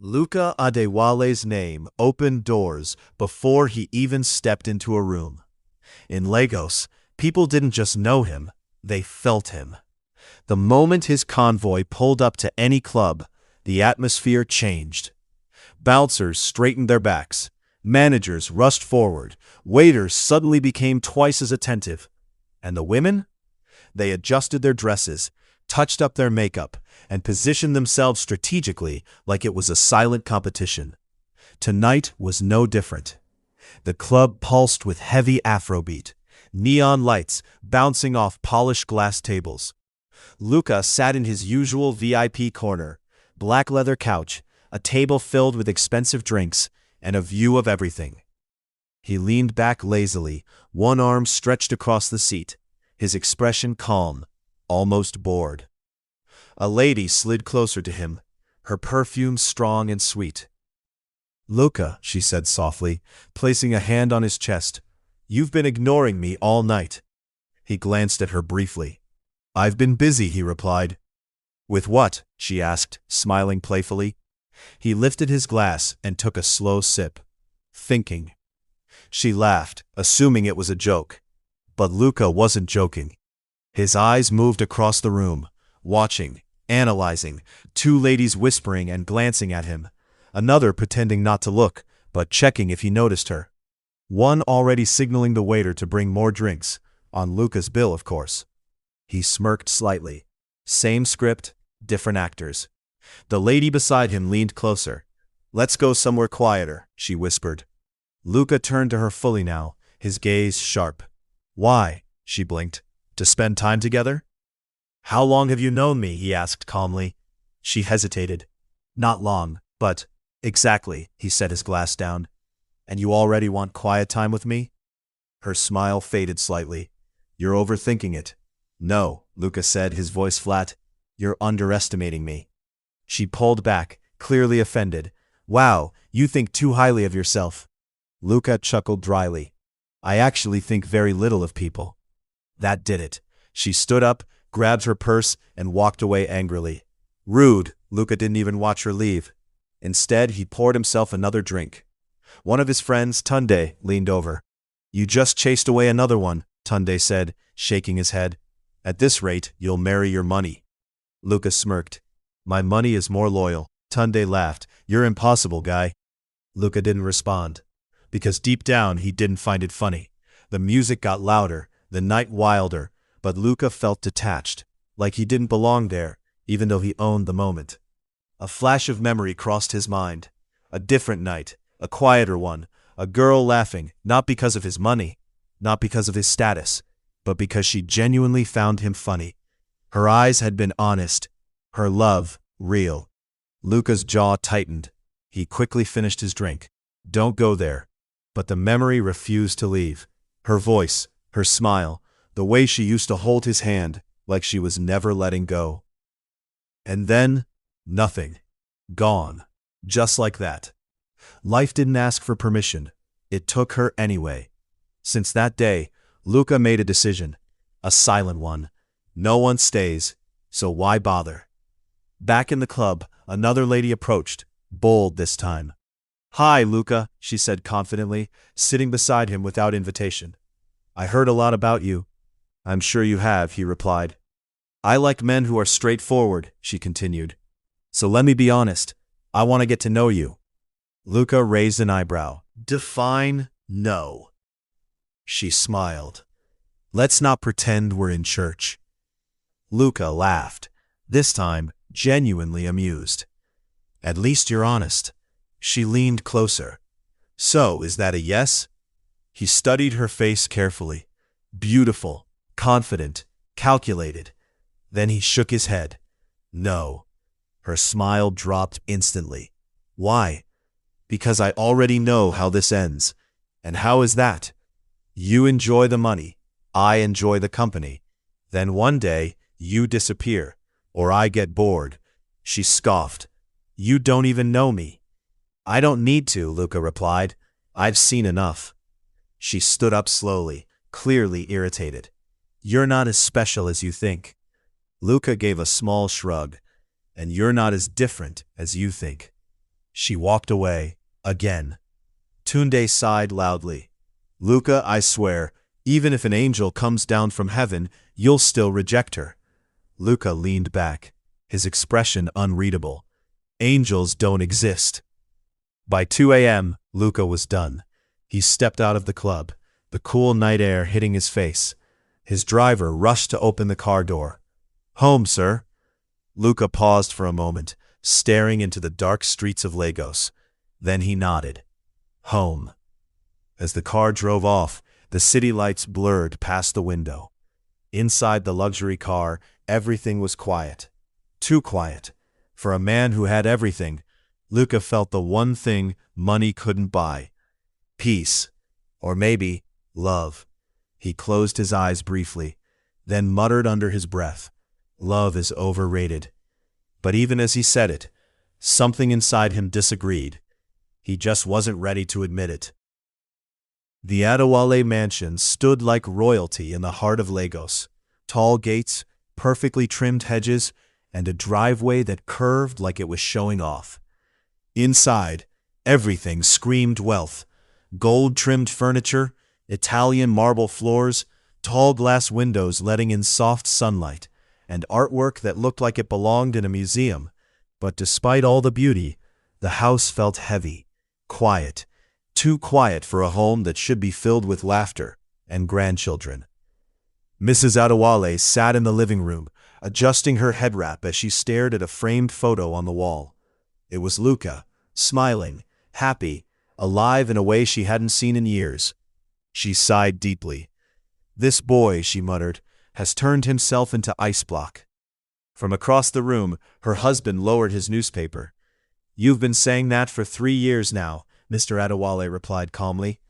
Luca Adewole's name opened doors before he even stepped into a room. In Lagos, people didn't just know him, they felt him. The moment his convoy pulled up to any club, the atmosphere changed. Bouncers straightened their backs, managers rushed forward, waiters suddenly became twice as attentive. And the women? They adjusted their dresses, touched up their makeup, and positioned themselves strategically like it was a silent competition. Tonight was no different. The club pulsed with heavy Afrobeat, neon lights bouncing off polished glass tables. Luca sat in his usual VIP corner, black leather couch, a table filled with expensive drinks, and a view of everything. He leaned back lazily, one arm stretched across the seat, his expression calm, almost bored. A lady slid closer to him, her perfume strong and sweet. "Luca," she said softly, placing a hand on his chest, "you've been ignoring me all night." He glanced at her briefly. "I've been busy," he replied. "With what?" she asked, smiling playfully. He lifted his glass and took a slow sip. "Thinking." She laughed, assuming it was a joke. But Luca wasn't joking. His eyes moved across the room, watching, analyzing, two ladies whispering and glancing at him, another pretending not to look, but checking if he noticed her. One already signaling the waiter to bring more drinks, on Luca's bill, of course. He smirked slightly. Same script, different actors. The lady beside him leaned closer. "Let's go somewhere quieter," she whispered. Luca turned to her fully now, his gaze sharp. "Why?" she blinked. "To spend time together?" "How long have you known me?" he asked calmly. She hesitated. "Not long, but—" "Exactly," he set his glass down. "And you already want quiet time with me?" Her smile faded slightly. "You're overthinking it." "No," Luca said, his voice flat. "You're underestimating me." She pulled back, clearly offended. "Wow, you think too highly of yourself." Luca chuckled dryly. "I actually think very little of people." That did it. She stood up, grabbed her purse, and walked away angrily. Rude, Luca didn't even watch her leave. Instead, he poured himself another drink. One of his friends, Tunde, leaned over. "You just chased away another one," Tunde said, shaking his head. "At this rate, you'll marry your money." Luca smirked. "My money is more loyal." Tunde laughed. "You're impossible, guy." Luca didn't respond. Because deep down, he didn't find it funny. The music got louder, the night wilder, but Luca felt detached, like he didn't belong there, even though he owned the moment. A flash of memory crossed his mind. A different night, a quieter one, a girl laughing, not because of his money, not because of his status, but because she genuinely found him funny. Her eyes had been honest, her love real. Luca's jaw tightened. He quickly finished his drink. "Don't go there." But the memory refused to leave. Her voice, her smile, the way she used to hold his hand, like she was never letting go. And then, nothing. Gone. Just like that. Life didn't ask for permission. It took her anyway. Since that day, Luca made a decision. A silent one. No one stays, so why bother? Back in the club, another lady approached, bold this time. "Hi, Luca," she said confidently, sitting beside him without invitation. "I heard a lot about you." "I'm sure you have," he replied. "I like men who are straightforward," she continued. "So let me be honest. I want to get to know you." Luca raised an eyebrow. "Define no." She smiled. "Let's not pretend we're in church." Luca laughed, this time genuinely amused. "At least you're honest." She leaned closer. "So, is that a yes?" He studied her face carefully. Beautiful, confident, calculated. Then he shook his head. "No." Her smile dropped instantly. "Why?" "Because I already know how this ends." "And how is that?" "You enjoy the money. I enjoy the company. Then one day, you disappear. Or I get bored." She scoffed. "You don't even know me." "I don't need to," Luca replied. "I've seen enough." She stood up slowly, clearly irritated. "You're not as special as you think." Luca gave a small shrug. "And you're not as different as you think." She walked away, again. Tunde sighed loudly. Luca, I swear, even if an angel comes down from heaven, you'll still reject her. Luca leaned back, his expression unreadable. Angels don't exist. By 2 a.m., Luca was done. He stepped out of the club, the cool night air hitting his face. His driver rushed to open the car door. Home, sir. Luca paused for a moment, staring into the dark streets of Lagos. Then he nodded. Home. As the car drove off, the city lights blurred past the window. Inside the luxury car, everything was quiet. Too quiet. For a man who had everything, Luca felt the one thing money couldn't buy. Peace. Or maybe love. He closed his eyes briefly, then muttered under his breath, love is overrated. But even as he said it, something inside him disagreed. He just wasn't ready to admit it. The Adewale mansion stood like royalty in the heart of Lagos. Tall gates, perfectly trimmed hedges, and a driveway that curved like it was showing off. Inside, everything screamed wealth. Gold-trimmed furniture, Italian marble floors, tall glass windows letting in soft sunlight, and artwork that looked like it belonged in a museum. But despite all the beauty, the house felt heavy, quiet, too quiet for a home that should be filled with laughter and grandchildren. Mrs. Adewale sat in the living room, adjusting her head wrap as she stared at a framed photo on the wall. It was Luca, smiling, happy, alive in a way she hadn't seen in years. She sighed deeply. This boy, she muttered, has turned himself into ice block. From across the room, her husband lowered his newspaper. You've been saying that for 3 years now, Mr. Adewale replied calmly.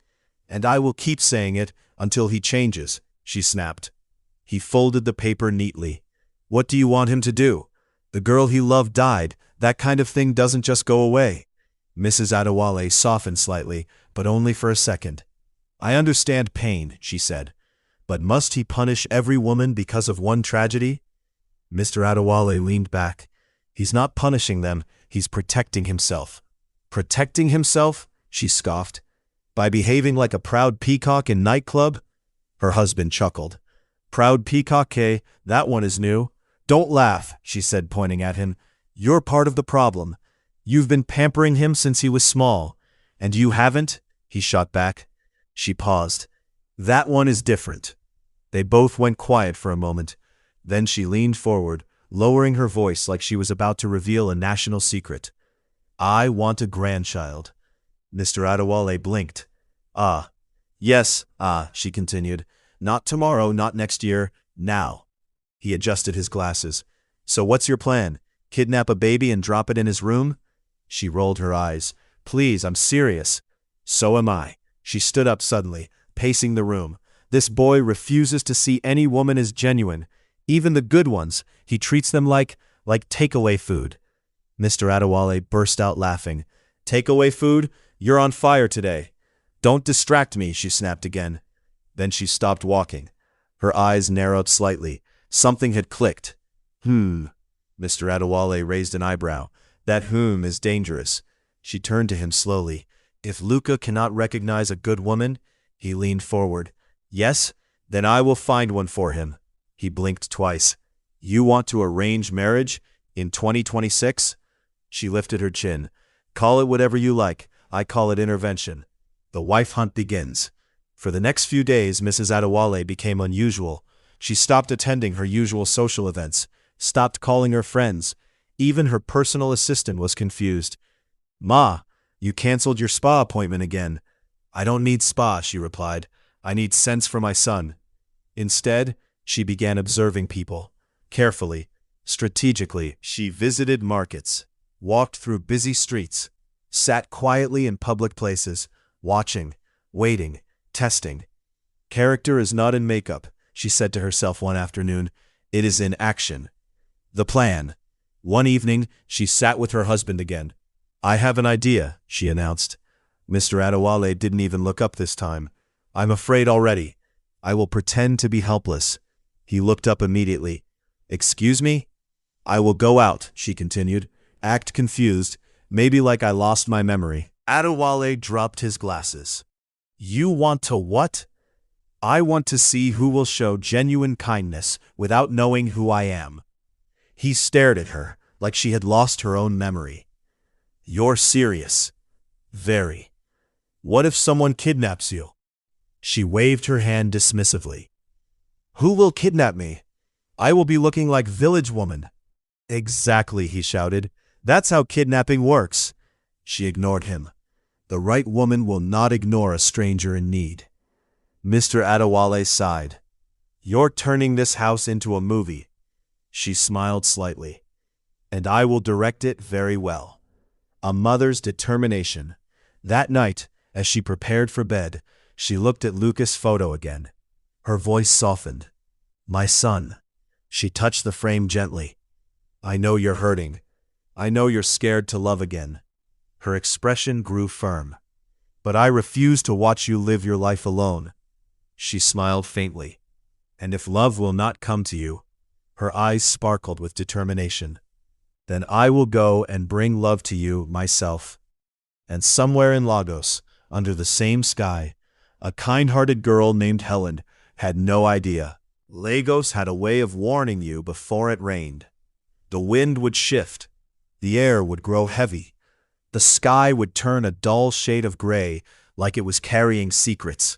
And I will keep saying it until he changes, she snapped. He folded the paper neatly. What do you want him to do? The girl he loved died. That kind of thing doesn't just go away. Mrs. Adewale softened slightly, but only for a second. I understand pain, she said. But must he punish every woman because of one tragedy? Mr. Adewale leaned back. He's not punishing them, he's protecting himself. Protecting himself? She scoffed. By behaving like a proud peacock in nightclub? Her husband chuckled. Proud peacock, eh? That one is new. Don't laugh, she said, pointing at him. You're part of the problem. You've been pampering him since he was small. And you haven't? He shot back. She paused. That one is different. They both went quiet for a moment. Then she leaned forward, lowering her voice like she was about to reveal a national secret. I want a grandchild. Mr. Adewale blinked. Ah. Yes, she continued. Not tomorrow, not next year, now. He adjusted his glasses. So what's your plan? Kidnap a baby and drop it in his room? She rolled her eyes. Please, I'm serious. So am I. She stood up suddenly, pacing the room. This boy refuses to see any woman as genuine. Even the good ones, he treats them like takeaway food. Mr. Adewale burst out laughing. Takeaway food? You're on fire today. Don't distract me, she snapped again. Then she stopped walking. Her eyes narrowed slightly. Something had clicked. Mr. Adewale raised an eyebrow. That is dangerous. She turned to him slowly. If Luca cannot recognize a good woman, he leaned forward. Yes, then I will find one for him. He blinked twice. You want to arrange marriage in 2026? She lifted her chin. Call it whatever you like. I call it intervention. The wife hunt begins. For the next few days, Mrs. Adewale became unusual. She stopped attending her usual social events, stopped calling her friends. Even her personal assistant was confused. Ma, you canceled your spa appointment again. I don't need spa, she replied. I need sense for my son. Instead, she began observing people. Carefully, strategically, she visited markets, walked through busy streets, sat quietly in public places, watching, waiting, testing. Character is not in makeup, she said to herself one afternoon. It is in action. The plan. One evening, she sat with her husband again. I have an idea, she announced. Mr. Adewale didn't even look up this time. I'm afraid already. I will pretend to be helpless. He looked up immediately. Excuse me? I will go out, she continued, act confused, Maybe like I lost my memory. Adewale dropped his glasses. You want to what? I want to see who will show genuine kindness without knowing who I am. He stared at her like she had lost her own memory. You're serious. Very. What if someone kidnaps you? She waved her hand dismissively. Who will kidnap me? I will be looking like village woman. Exactly, he shouted. That's how kidnapping works. She ignored him. The right woman will not ignore a stranger in need. Mr. Adewale sighed. You're turning this house into a movie. She smiled slightly. And I will direct it very well. A mother's determination. That night, as she prepared for bed, she looked at Lucas' photo again. Her voice softened. My son. She touched the frame gently. I know you're hurting. I know you're scared to love again. Her expression grew firm. But I refuse to watch you live your life alone. She smiled faintly. And if love will not come to you, her eyes sparkled with determination, then I will go and bring love to you myself. And somewhere in Lagos, under the same sky, a kind-hearted girl named Helen had no idea. Lagos had a way of warning you before it rained. The wind would shift. The air would grow heavy. The sky would turn a dull shade of gray like it was carrying secrets.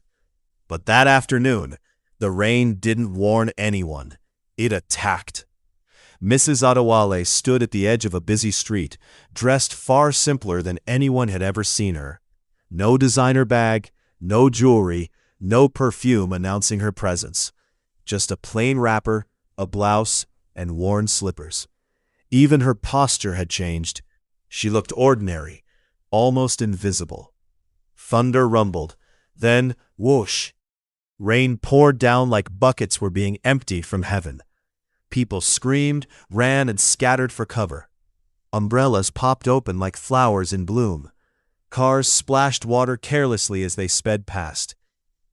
But that afternoon, the rain didn't warn anyone. It attacked. Mrs. Adewale stood at the edge of a busy street, dressed far simpler than anyone had ever seen her. No designer bag, no jewelry, no perfume announcing her presence. Just a plain wrapper, a blouse, and worn slippers. Even her posture had changed. She looked ordinary, almost invisible. Thunder rumbled. Then, whoosh! Rain poured down like buckets were being emptied from heaven. People screamed, ran, and scattered for cover. Umbrellas popped open like flowers in bloom. Cars splashed water carelessly as they sped past.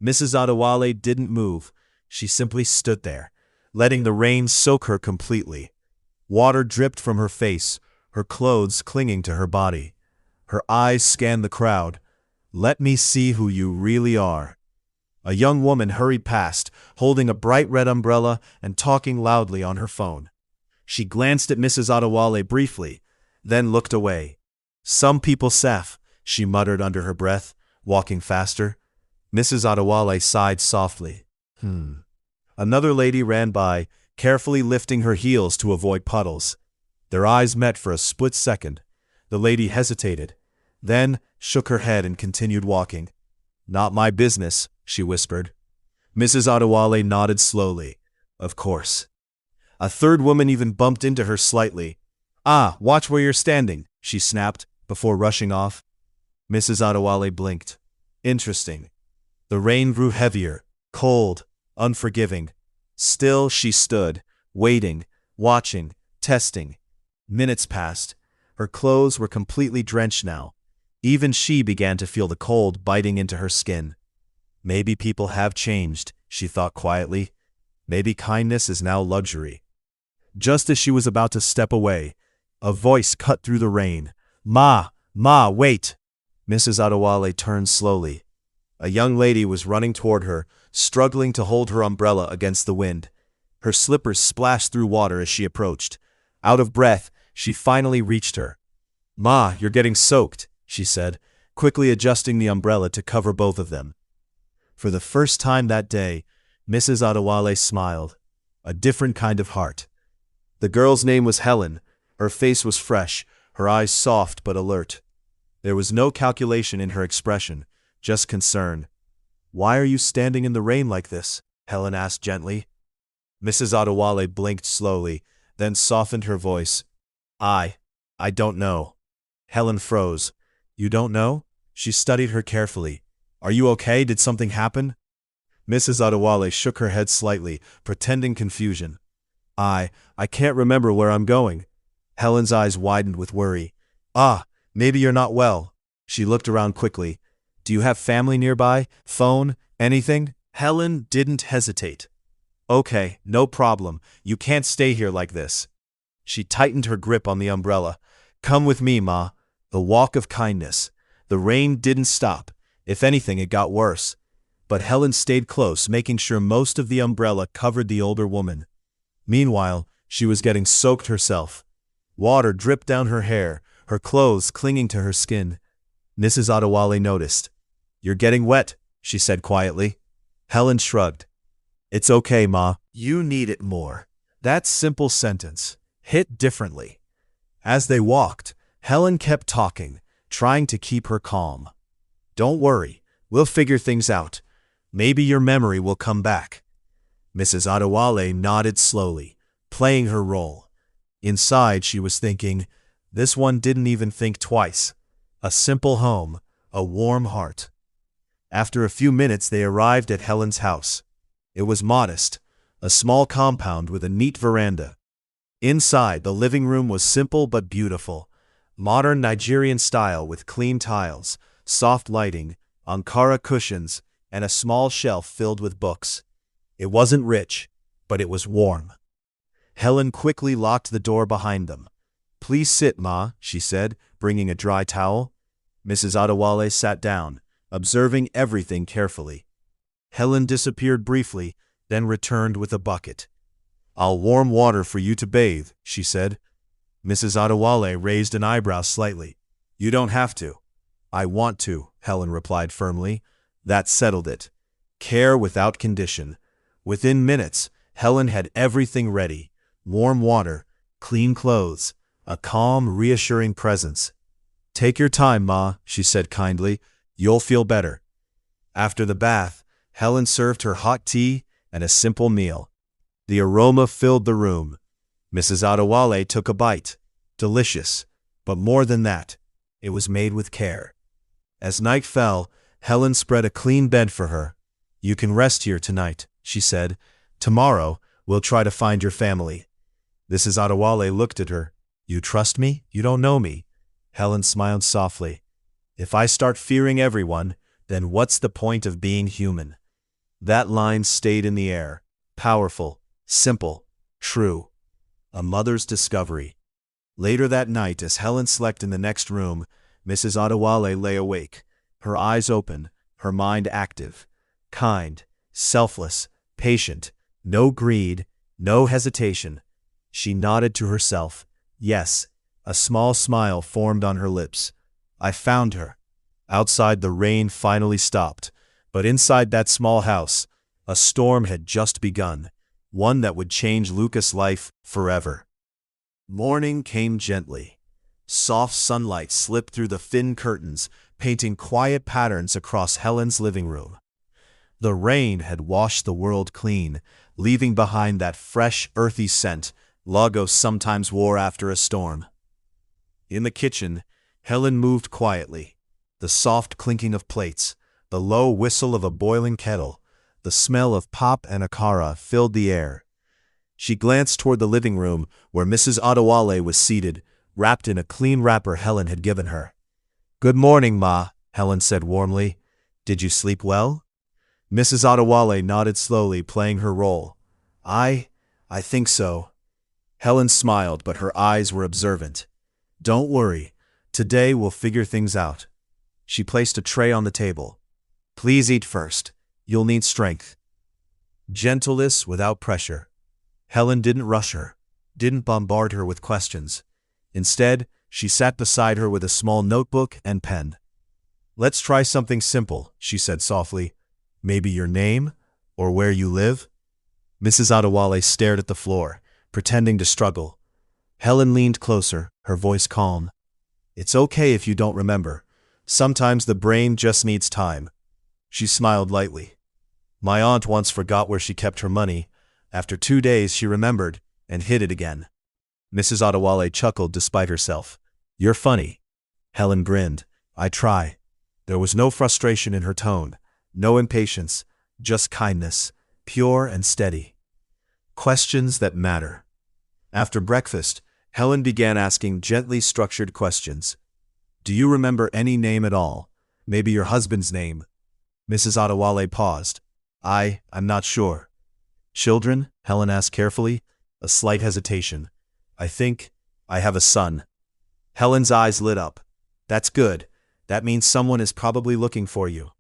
Mrs. Adewale didn't move. She simply stood there, letting the rain soak her completely. Water dripped from her face, her clothes clinging to her body. Her eyes scanned the crowd. Let me see who you really are. A young woman hurried past, holding a bright red umbrella and talking loudly on her phone. She glanced at Mrs. Adewale briefly, then looked away. Some people saf, she muttered under her breath, walking faster. Mrs. Adewale sighed softly. Another lady ran by, carefully lifting her heels to avoid puddles. Their eyes met for a split second. The lady hesitated, then shook her head and continued walking. Not my business, she whispered. Mrs. Adewale nodded slowly. Of course. A third woman even bumped into her slightly. Ah, watch where you're standing, she snapped, before rushing off. Mrs. Adewale blinked. Interesting. The rain grew heavier, cold, unforgiving. Still she stood, waiting, watching, testing. Minutes passed. Her clothes were completely drenched now. Even she began to feel the cold biting into her skin. Maybe people have changed, she thought quietly. Maybe kindness is now luxury. Just as she was about to step away, a voice cut through the rain. Ma, wait! Mrs. Adewale turned slowly. A young lady was running toward her, struggling to hold her umbrella against the wind. Her slippers splashed through water as she approached. Out of breath, she finally reached her. Ma, you're getting soaked, she said, quickly adjusting the umbrella to cover both of them. For the first time that day, Mrs. Adewale smiled, a different kind of heart. The girl's name was Helen. Her face was fresh, her eyes soft but alert. There was no calculation in her expression, just concern. Why are you standing in the rain like this? Helen asked gently. Mrs. Adewale blinked slowly, then softened her voice. I don't know. Helen froze. You don't know? She studied her carefully. Are you okay? Did something happen? Mrs. Adewale shook her head slightly, pretending confusion. I can't remember where I'm going. Helen's eyes widened with worry. Ah, maybe you're not well. She looked around quickly. Do you have family nearby? Phone? Anything? Helen didn't hesitate. Okay, no problem. You can't stay here like this. She tightened her grip on the umbrella. Come with me, Ma. A walk of kindness. The rain didn't stop. If anything, it got worse. But Helen stayed close, making sure most of the umbrella covered the older woman. Meanwhile, she was getting soaked herself. Water dripped down her hair, her clothes clinging to her skin. Mrs. Adewale noticed. "You're getting wet," she said quietly. Helen shrugged. "It's okay, Ma. You need it more." That simple sentence hit differently. As they walked, Helen kept talking, trying to keep her calm. "Don't worry, we'll figure things out. Maybe your memory will come back." Mrs. Adewale nodded slowly, playing her role. Inside, she was thinking, this one didn't even think twice. A simple home, a warm heart. After a few minutes, they arrived at Helen's house. It was modest, a small compound with a neat veranda. Inside, the living room was simple but beautiful. Modern Nigerian style with clean tiles, soft lighting, Ankara cushions, and a small shelf filled with books. It wasn't rich, but it was warm. Helen quickly locked the door behind them. "Please sit, Ma," she said, bringing a dry towel. Mrs. Adewale sat down, observing everything carefully. Helen disappeared briefly, then returned with a bucket. "I'll warm water for you to bathe," she said. Mrs. Adewale raised an eyebrow slightly. "You don't have to." "I want to," Helen replied firmly. That settled it. Care without condition. Within minutes, Helen had everything ready. Warm water, clean clothes, a calm, reassuring presence. "Take your time, Ma," she said kindly. "You'll feel better." After the bath, Helen served her hot tea and a simple meal. The aroma filled the room. Mrs. Adewale took a bite. Delicious, but more than that, it was made with care. As night fell, Helen spread a clean bed for her. "You can rest here tonight," she said. "Tomorrow, we'll try to find your family." Mrs. Adewale looked at her. "You trust me? You don't know me." Helen smiled softly. "If I start fearing everyone, then what's the point of being human?" That line stayed in the air. Powerful, simple, true. A mother's discovery. Later that night, as Helen slept in the next room, Mrs. Adewale lay awake, her eyes open, her mind active. Kind, selfless, patient, no greed, no hesitation. She nodded to herself. Yes, a small smile formed on her lips. I found her. Outside, the rain finally stopped, but inside that small house, a storm had just begun, one that would change Lucas' life forever. Morning came gently. Soft sunlight slipped through the thin curtains, painting quiet patterns across Helen's living room. The rain had washed the world clean, leaving behind that fresh, earthy scent Lagos sometimes wore after a storm. In the kitchen, Helen moved quietly. The soft clinking of plates, the low whistle of a boiling kettle, the smell of pop and akara filled the air. She glanced toward the living room where Mrs. Adewale was seated, wrapped in a clean wrapper Helen had given her. "Good morning, Ma," Helen said warmly. "Did you sleep well?" Mrs. Adewale nodded slowly, playing her role. I think so." Helen smiled, but her eyes were observant. "Don't worry. Today we'll figure things out." She placed a tray on the table. "Please eat first. You'll need strength." Gentleness without pressure. Helen didn't rush her, didn't bombard her with questions. Instead, she sat beside her with a small notebook and pen. "Let's try something simple," she said softly. "Maybe your name, or where you live?" Mrs. Adewale stared at the floor, pretending to struggle. Helen leaned closer, her voice calm. "It's okay if you don't remember. Sometimes the brain just needs time." She smiled lightly. "My aunt once forgot where she kept her money. After 2 days she remembered and hid it again." Mrs. Adewale chuckled despite herself. "You're funny." Helen grinned. "I try." There was no frustration in her tone, no impatience, just kindness, pure and steady. Questions that matter. After breakfast, Helen began asking gently structured questions. "Do you remember any name at all? Maybe your husband's name?" Mrs. Adewale paused. I'm not sure." "Children?" Helen asked carefully. A slight hesitation. I have a son." Helen's eyes lit up. That's good. That means someone is probably looking for you.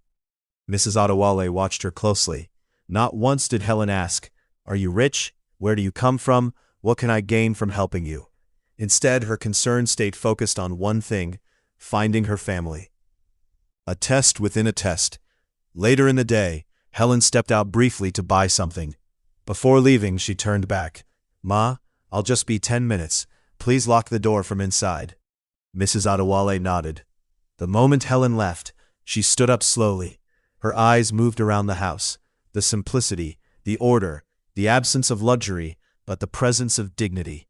Mrs. Adewale watched her closely. Not once did Helen ask, "Are you rich? Where do you come from? What can I gain from helping you?" Instead, her concern stayed focused on one thing: finding her family. A test within a test. Later in the day, Helen stepped out briefly to buy something. Before leaving, she turned back. "Ma, I'll just be 10 minutes. Please lock the door from inside." Mrs. Adewale nodded. The moment Helen left, she stood up slowly. Her eyes moved around the house. The simplicity, the order, the absence of luxury, but the presence of dignity.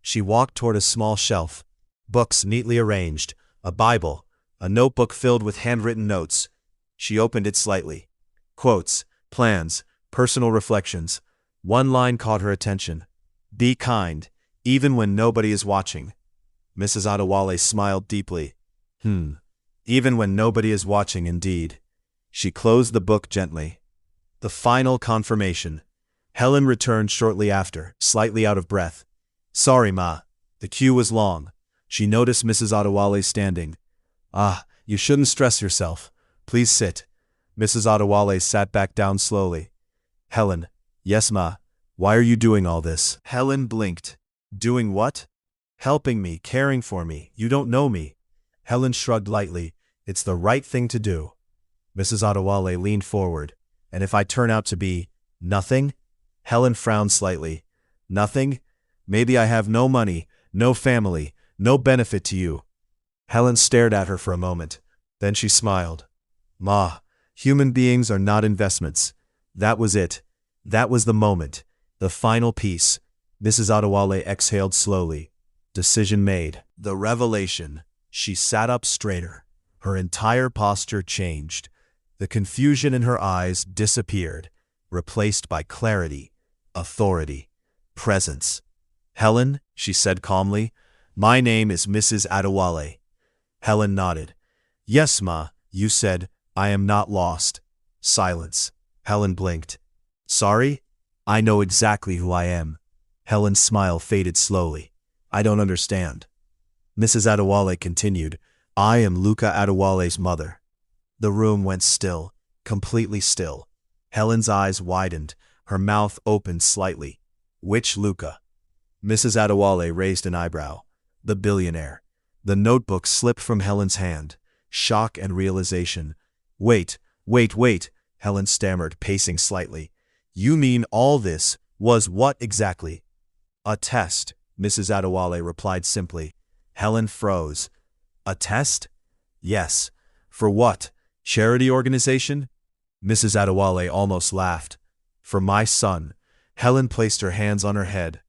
She walked toward a small shelf. Books neatly arranged, a Bible, a notebook filled with handwritten notes. She opened it slightly. Quotes, plans, personal reflections. One line caught her attention. "Be kind, even when nobody is watching." Mrs. Adewale smiled deeply. Even when nobody is watching, indeed. She closed the book gently. The final confirmation. Helen returned shortly after, slightly out of breath. "Sorry, Ma. The queue was long." She noticed Mrs. Adewale standing. "Ah, you shouldn't stress yourself. Please sit." Mrs. Adewale sat back down slowly. "Helen." "Yes, Ma. Why are you doing all this?" Helen blinked. "Doing what?" "Helping me, caring for me. You don't know me." Helen shrugged lightly. "It's the right thing to do." Mrs. Adewale leaned forward. "And if I turn out to be nothing?" Helen frowned slightly. "Nothing? Maybe I have no money, no family, no benefit to you." Helen stared at her for a moment. Then she smiled. "Ma, human beings are not investments." That was it. That was the moment. The final piece. Mrs. Adewale exhaled slowly. Decision made. The revelation. She sat up straighter. Her entire posture changed. The confusion in her eyes disappeared, replaced by clarity, authority, presence. "Helen," she said calmly, "my name is Mrs. Adewale." Helen nodded. "Yes, Ma, you said, I am not lost." Silence. Helen blinked. "Sorry? I know exactly who I am." Helen's smile faded slowly. "I don't understand." Mrs. Adewale continued, "I am Luca Adewale's mother." The room went still, completely still. Helen's eyes widened, her mouth opened slightly. "Which Luca?" Mrs. Adewale raised an eyebrow. "The billionaire." The notebook slipped from Helen's hand. Shock and realization. Wait, Helen stammered, pacing slightly. "You mean all this was what exactly?" "A test," Mrs. Adewale replied simply. Helen froze. "A test?" "Yes." "For what? Charity organization?" Mrs. Adewale almost laughed. "For my son." Helen placed her hands on her head.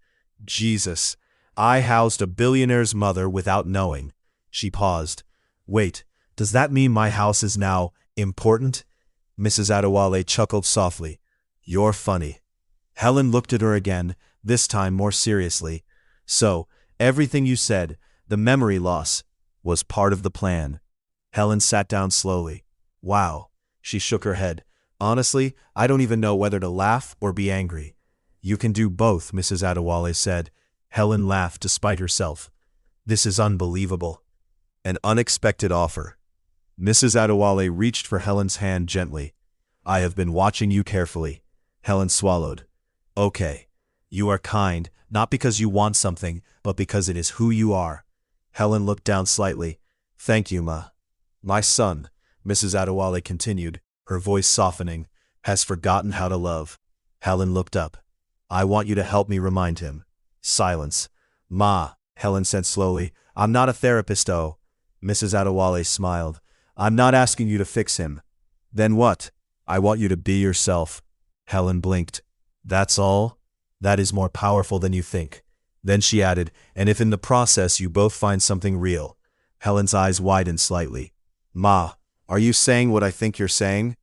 "Jesus, I housed a billionaire's mother without knowing." She paused. "Wait, does that mean my house is now important?" Mrs. Adewale chuckled softly. "You're funny." Helen looked at her again, this time more seriously. "So, everything you said, the memory loss, was part of the plan." Helen sat down slowly. "Wow." She shook her head. "Honestly, I don't even know whether to laugh or be angry." "You can do both," Mrs. Adewale said. Helen laughed despite herself. "This is unbelievable." An unexpected offer. Mrs. Adewale reached for Helen's hand gently. "I have been watching you carefully." Helen swallowed. "Okay. You are kind, not because you want something, but because it is who you are." Helen looked down slightly. "Thank you, Ma." "My son," Mrs. Adewale continued, her voice softening, "has forgotten how to love." Helen looked up. "I want you to help me remind him." Silence. "Ma," Helen said slowly, "I'm not a therapist, oh." Mrs. Adewale smiled. "I'm not asking you to fix him." "Then what?" "I want you to be yourself." Helen blinked. "That's all?" "That is more powerful than you think." Then she added, "And if in the process you both find something real." Helen's eyes widened slightly. "Ma, are you saying what I think you're saying?"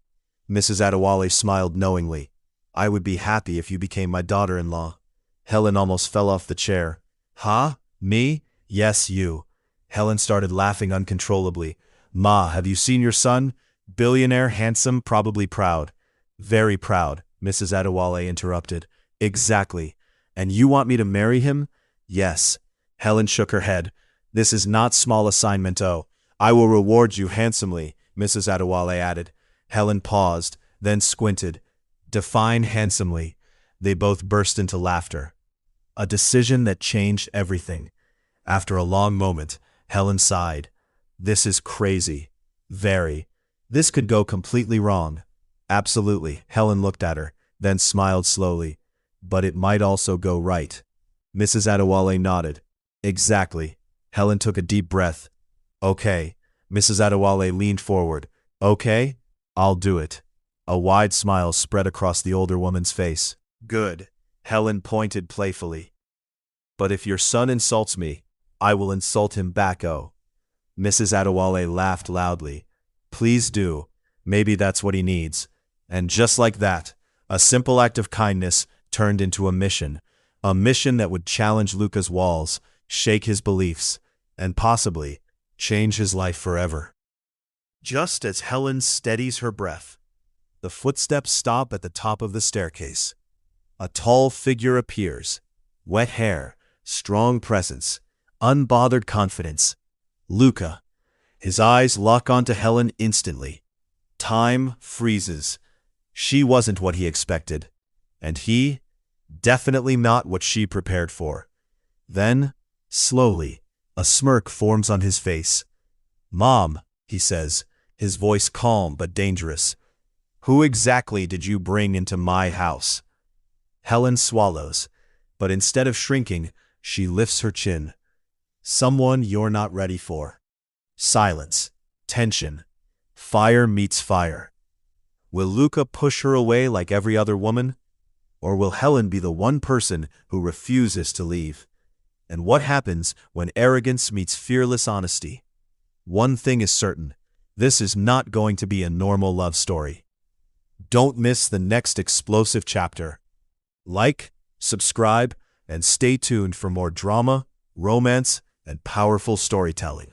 Mrs. Adewale smiled knowingly. "I would be happy if you became my daughter-in-law." Helen almost fell off the chair. "Huh? Me?" "Yes, you." Helen started laughing uncontrollably. "Ma, have you seen your son? Billionaire, handsome, probably proud." "Very proud," Mrs. Adewale interrupted. "Exactly. And you want me to marry him?" "Yes." Helen shook her head. "This is not small assignment, oh. I will reward you handsomely, Mrs. Adewale added. Helen paused, then squinted. Define handsomely. They both burst into laughter. A decision that changed everything. After a long moment, Helen sighed. This is crazy. Very. This could go completely wrong. Absolutely. Helen looked at her, then smiled slowly. But it might also go right. Mrs. Adewale nodded. Exactly. Helen took a deep breath. Okay. Mrs. Adewale leaned forward. Okay? I'll do it. A wide smile spread across the older woman's face. Good. Helen pointed playfully. But if your son insults me, I will insult him back. Oh. Mrs. Adewale laughed loudly. Please do. Maybe that's what he needs. And just like that, a simple act of kindness turned into a mission that would challenge Luca's walls, shake his beliefs, and possibly change his life forever. Just as Helen steadies her breath, the footsteps stop at the top of the staircase. A tall figure appears. Wet hair, strong presence, unbothered confidence. Luca. His eyes lock onto Helen instantly. Time freezes. She wasn't what he expected. And he? Definitely not what she prepared for. Then, slowly, a smirk forms on his face. Mom, he says, his voice calm but dangerous. Who exactly did you bring into my house? Helen swallows, but instead of shrinking, she lifts her chin. Someone you're not ready for. Silence. Tension. Fire meets fire. Will Luca push her away like every other woman? Or will Helen be the one person who refuses to leave? And what happens when arrogance meets fearless honesty? One thing is certain. This is not going to be a normal love story. Don't miss the next explosive chapter. Like, subscribe, and stay tuned for more drama, romance, and powerful storytelling.